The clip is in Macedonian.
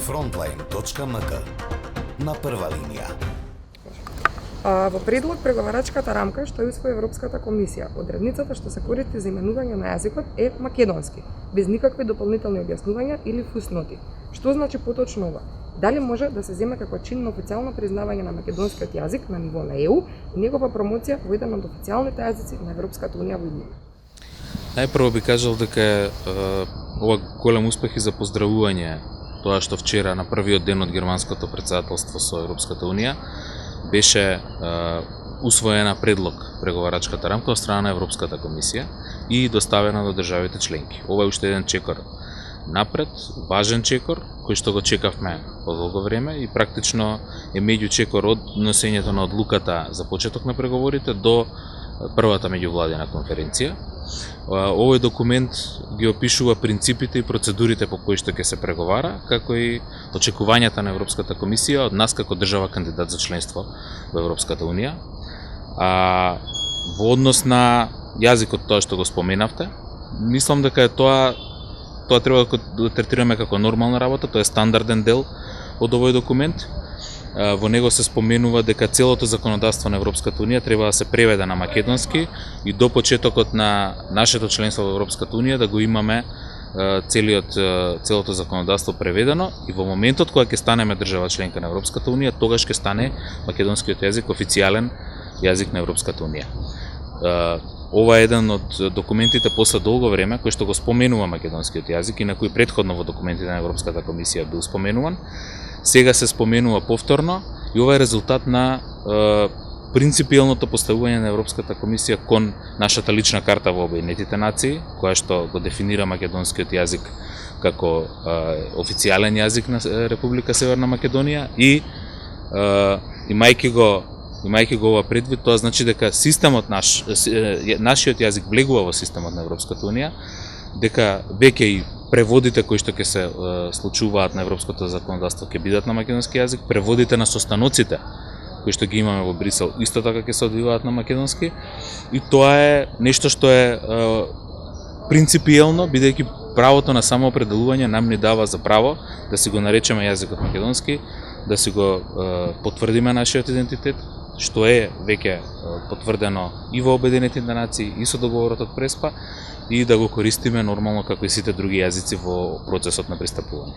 Frontline.mk на прва линија. Во предлог преговарачката рамка што ја усвои Европската комисија, одредницата што се користи за именување на јазикот е македонски, без никакви дополнителни објаснувања или фусноти. Што значи поточно ова? Дали може да се земе како чин на официјално признавање на македонскиот јазик на ниво на ЕУ и негова промоција во еден од официјалните јазици на Европската унија во иднина? Најпрво би кажал дека ова голем успех и за поздравување тоа што вчера на првиот ден од германското претседателство со Европската унија беше усвоена предлог преговарачката рамка од страна на Европската комисија и доставена до државите членки. Ова е уште еден чекор напред, важен чекор кој што го чекавме по долго време и практично е меѓу чекор од носењето на одлуката за почеток на преговорите до првата меѓувладина конференција. Овој документ ги опишува принципите и процедурите по кои што ќе се преговара, како и очекувањата на Европската комисија од нас како држава кандидат за членство во Европската унија. Во однос на јазикот, тоа што го споменавте, мислам дека тоа треба да третираме како нормална работа, тоа е стандарден дел од овој документ. Во него се споменува дека целото законодавство на Европската унија треба да се преведе на македонски и до почетокот на нашето членство во Европската унија да го имаме целото законодавство преведено и во моментот кога ќе станеме држава членка на Европската унија, тогаш ќе стане македонскиот јазик официјален јазик на Европската унија. Ова е еден од документите после долго време кој што го споменува македонскиот јазик и на кој претходно во документите на Европската комисија бил споменуван. Сега се споменува повторно и ова е резултат на принципиелното поставување на Европската комисија кон нашата лична карта во Обединетите нации, која што го дефинира македонскиот јазик како официјален јазик на Република Северна Македонија и имајќи го ова предвид, тоа значи дека системот нашиот јазик влегува во системот на Европската унија, дека веќе и преводите кои што ќе се случуваат на европското законодавство ќе бидат на македонски јазик, преводите на состаноците кои што ги имаме во Брисел исто така ќе се одвиваат на македонски и тоа е нешто што е принципиелно, бидејќи правото на самоопределување нам ни дава за право да си го наречеме јазикот македонски, да си го потврдиме нашиот идентитет, што е веќе потврдено и во Обединетите нации и со договорот од Преспа, и да го користиме нормално како и сите други јазици во процесот на пристапување.